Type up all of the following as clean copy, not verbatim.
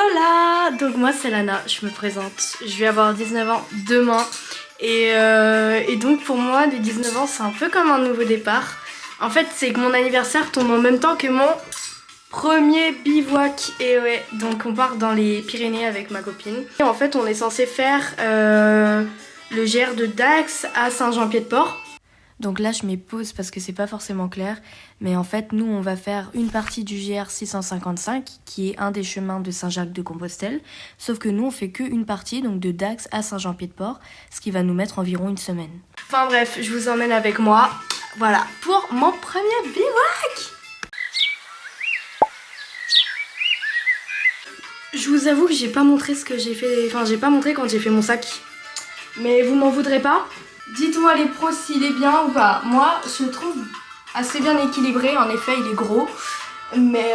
Hola! Donc moi c'est Lana, je me présente. Je vais avoir 19 ans demain. Et donc pour moi les 19 ans c'est un peu comme un nouveau départ. En fait c'est que mon anniversaire tombe en même temps que mon premier bivouac. Et ouais, donc on part dans les Pyrénées avec ma copine. Et en fait on est censé faire le GR de Dax à Saint-Jean-Pied-de-Port. Donc là je mets pause parce que c'est pas forcément clair, mais en fait nous on va faire une partie du GR 655 qui est un des chemins de Saint-Jacques-de-Compostelle, sauf que nous on fait qu'une partie, donc de Dax à Saint-Jean-Pied-de-Port, ce qui va nous mettre environ une semaine. Enfin bref, je vous emmène avec moi, voilà, pour mon premier bivouac. Je vous avoue que j'ai pas montré ce que j'ai fait, enfin j'ai pas montré quand j'ai fait mon sac, mais vous m'en voudrez pas? Dites-moi les pros s'il est bien ou pas. Moi, je le trouve assez bien équilibré. En effet, il est gros. Mais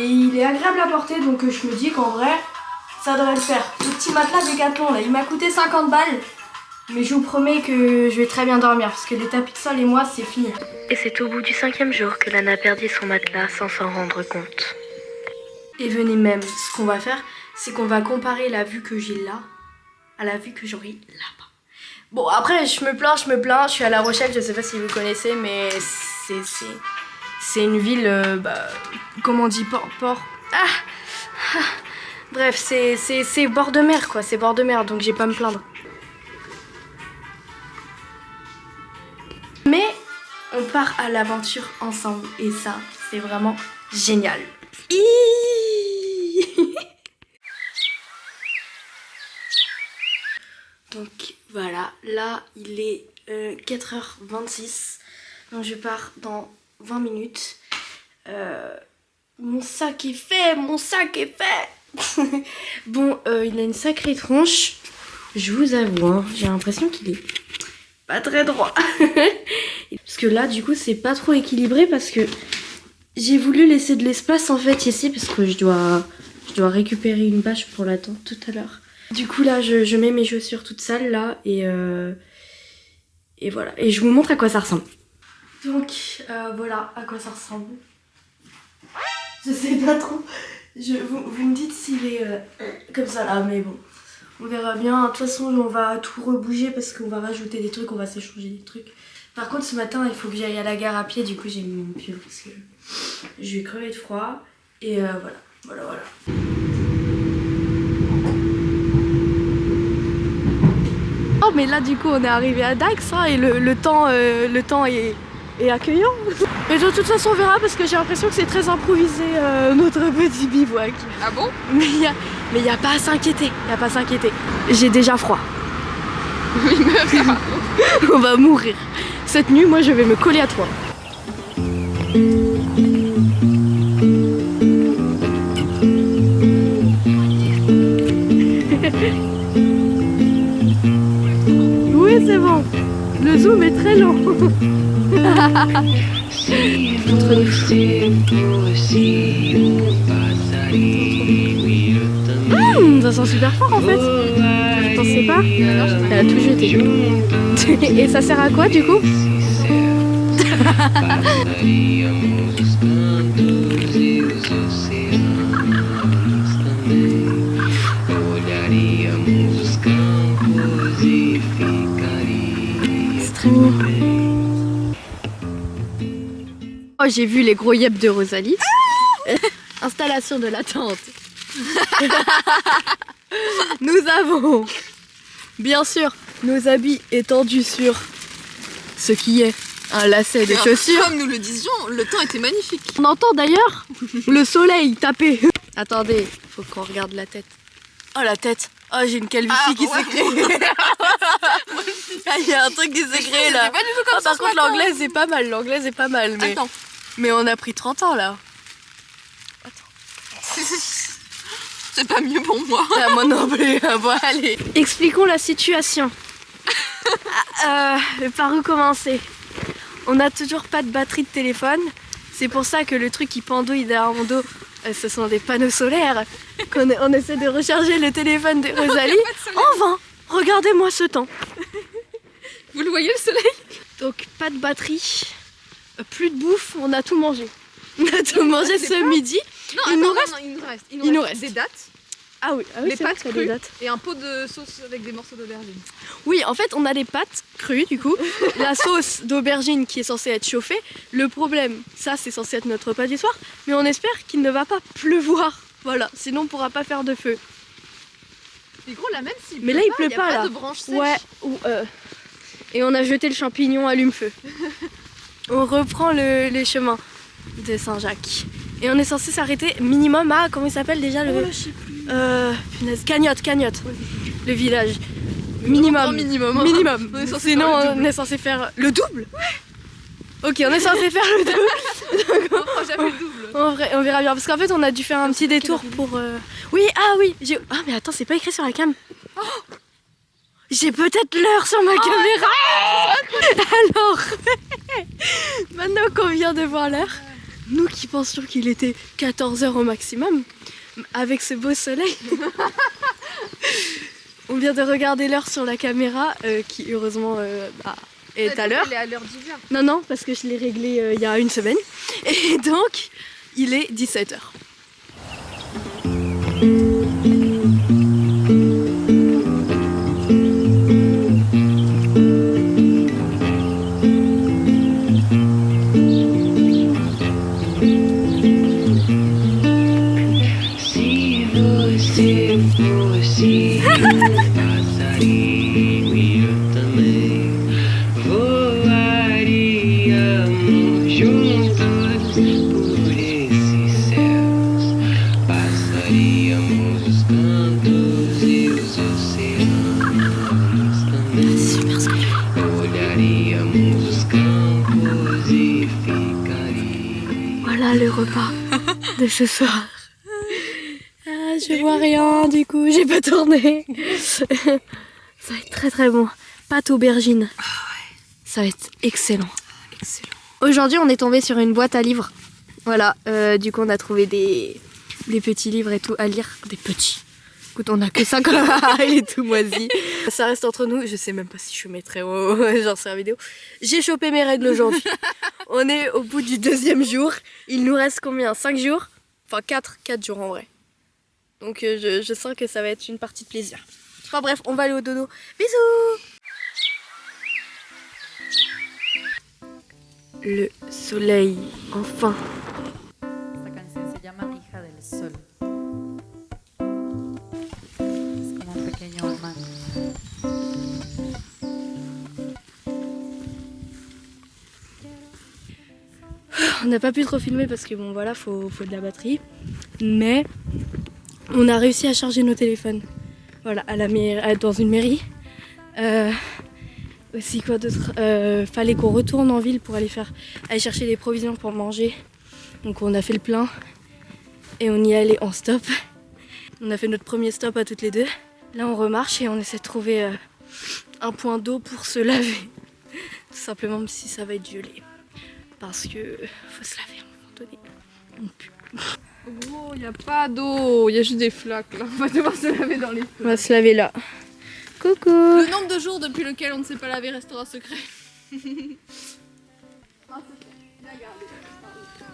il est agréable à porter. Donc je me dis qu'en vrai, ça devrait le faire. Le petit matelas Décathlon, là, il m'a coûté 50 balles. Mais je vous promets que je vais très bien dormir. Parce que les tapis de sol et moi, c'est fini. Et c'est au bout du 5e jour que Lana perdit son matelas sans s'en rendre compte. Et venez même, ce qu'on va faire, c'est qu'on va comparer la vue que j'ai là à la vue que j'aurai là-bas. Bon après je me plains, je suis à La Rochelle, je sais pas si vous connaissez, mais c'est une ville, comment on dit, port. Bref, c'est bord de mer quoi, c'est bord de mer, donc j'ai pas à me plaindre. Mais on part à l'aventure ensemble et ça c'est vraiment génial. Donc voilà, là il est 4h26, donc je pars dans 20 minutes. Mon sac est fait, Bon, il a une sacrée tronche, je vous avoue, hein, j'ai l'impression qu'il est pas très droit. Parce que là du coup c'est pas trop équilibré parce que j'ai voulu laisser de l'espace en fait ici parce que je dois récupérer une bâche pour la tente tout à l'heure. Du coup là je mets mes chaussures toutes sales là et voilà. Et je vous montre à quoi ça ressemble. Donc voilà à quoi ça ressemble. Je sais pas trop. Vous me dites s'il est comme ça là, mais bon. On verra bien. De toute façon on va tout rebouger parce qu'on va rajouter des trucs, on va s'échanger des trucs. Par contre ce matin il faut que j'aille à la gare à pied, du coup j'ai mis mon pull parce que je vais crever de froid. Et voilà. Oh mais là du coup on est arrivé à Dax hein, et le temps est accueillant. Mais de toute façon on verra parce que j'ai l'impression que c'est très improvisé notre petit bivouac. Ah bon? Mais il y a pas à s'inquiéter, J'ai déjà froid. On va mourir. Cette nuit moi je vais me coller à toi. Oui, c'est bon. Le zoom est très lent. Ça sent super fort en fait. T'en sais pas? Elle a tout jeté. Et ça sert à quoi du coup? C'est très mignon. Oh, j'ai vu les gros yeux de Rosalie. Installation de la tente. Nous avons, bien sûr, nos habits étendus sur ce qui est un lacet de chaussures. Comme nous le disions, le temps était magnifique. On entend d'ailleurs le soleil taper. Attendez, faut qu'on regarde la tête. Oh la tête. Oh j'ai une calvitie qui s'est créée. Il y a un truc qui s'est créé là. Pas du tout comme ça, par contre l'anglaise est pas mal, mais... Attends. Mais on a pris 30 ans là. C'est pas mieux pour moi. Ah, moi non plus, bon allez. Expliquons la situation. Par où commencer? On n'a toujours pas de batterie de téléphone. C'est pour ça que le truc qui pendouille derrière mon dos, ce sont des panneaux solaires. On essaie de recharger le téléphone de Rosalie. En vain. Regardez-moi ce temps. Vous le voyez le soleil? Donc pas de batterie, plus de bouffe, on a tout mangé. On a tout mangé ce midi. Non, il nous reste reste des dates. Ah oui, les c'est vrai pâtes qu'il y a des crues dates. et un pot de sauce avec des morceaux d'aubergine. Oui, en fait, on a les pâtes crues du coup. La sauce d'aubergine qui est censée être chauffée. Le problème, ça c'est censé être notre repas du soir, mais on espère qu'il ne va pas pleuvoir. Voilà, sinon on pourra pas faire de feu. Et gros, là même s'il Mais là, il pleut y a pas, là. de branches sèches. Ouais, et on a jeté le champignon allume-feu. On reprend le chemin de Saint-Jacques. Et on est censé s'arrêter minimum à, comment il s'appelle déjà le... je sais plus. Punaise, Cagnotte, Ouais. le village. Minimum. Minimum. Hein. Minimum. On est censé Sinon, faire le double. on est censé faire le double. Ok, on est censé faire le double. On fera jamais le double. En vrai, on verra bien. Parce qu'en fait, on a dû faire un petit détour pour... Oui, ah oui. Ah, mais attends, c'est pas écrit sur la cam. J'ai peut-être l'heure sur ma caméra. Alors, maintenant qu'on vient de voir l'heure, nous qui pensions qu'il était 14h au maximum, avec ce beau soleil, on vient de regarder l'heure sur la caméra, qui heureusement est à l'heure. Elle est à l'heure d'hiver. Non, parce que je l'ai réglé il y a une semaine. Et donc, il est 17h. Se você fosse um passarinho e eu também voaríamos juntos por esses céus, passaríamos os cantos e os oceanos também, olharíamos os campos e ficaríamos. Voilà le repas de ce soir. Ah, je vois rien du coup, j'ai pas tourné. Ça va être très très bon. Pâte aubergine. Ça va être excellent. Aujourd'hui, on est tombé sur une boîte à livres. Voilà, du coup, on a trouvé des petits livres et tout à lire. Des petits. Écoute, on a que ça quand même. Il est tout moisi. Ça reste entre nous. Je sais même pas si je mettrai genre sur la vidéo. J'ai chopé mes règles aujourd'hui. On est au bout du 2e jour. Il nous reste combien? 5 jours? Enfin 4 jours en vrai. Donc je sens que ça va être une partie de plaisir. Enfin bref, on va aller au dodo. Bisous! Le soleil, enfin. Esta canción se llama Hija del Sol. Es como un pequeño amante. On n'a pas pu trop filmer parce que bon voilà, faut de la batterie. Mais on a réussi à charger nos téléphones. Voilà, à la mairie, dans une mairie. Aussi quoi d'autre, fallait qu'on retourne en ville pour aller chercher des provisions pour manger. Donc on a fait le plein et on y est allé en stop. On a fait notre premier stop à toutes les deux. Là on remarche et on essaie de trouver un point d'eau pour se laver. Tout simplement, même si ça va être gelé. Parce que faut se laver à un moment donné. On pue. Gros, il n'y a pas d'eau, il y a juste des flaques là. On va devoir se laver dans les On va se laver là. Coucou. Le nombre de jours depuis lequel on ne s'est pas lavé restera secret.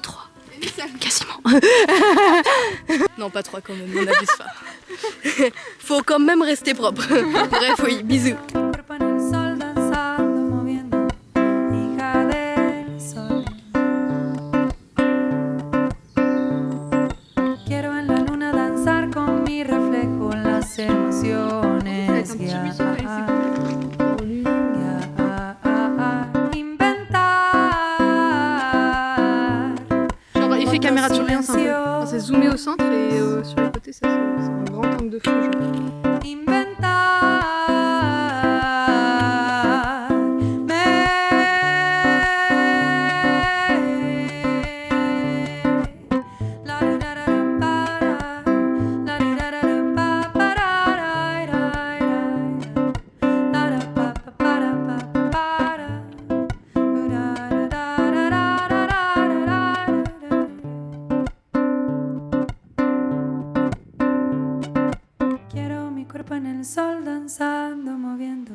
3. Et nous, ça Quasiment. Non, pas 3 quand même, on abuse pas. Faut quand même rester propre. Bref, oui, bisous. Cuerpo en el sol danzando, moviendo, hija del sol. Quiero en la luna danzar con mi reflejo en las emociones. Genre, il fait caméra de surveillance un peu. Enfin, c'est zoomé au centre et sur les côtés, c'est un grand angle de fou. Genre. Quiero mi cuerpo en el sol danzando, moviendo,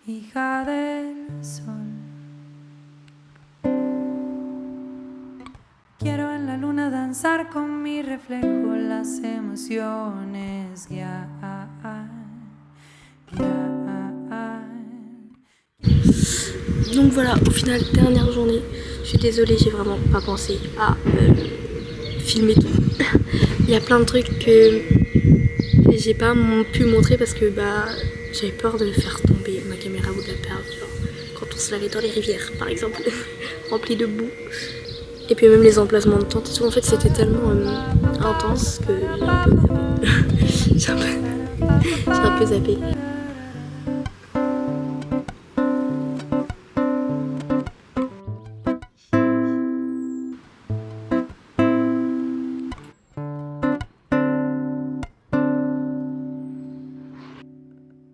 hija del sol. Quiero en la luna a danzar con mi reflejo, las emociones guiar. Donc voilà, au final, dernière journée. Je suis désolée, j'ai vraiment pas pensé à filmer tout. Il y a plein de trucs que j'ai pas pu montrer parce que j'avais peur de faire tomber ma caméra ou de la perdre. Genre, quand on se lavait dans les rivières, par exemple, remplies de boue. Et puis même les emplacements de tente et tout. En fait, c'était tellement intense que j'ai un peu zappé. J'ai un peu zappé.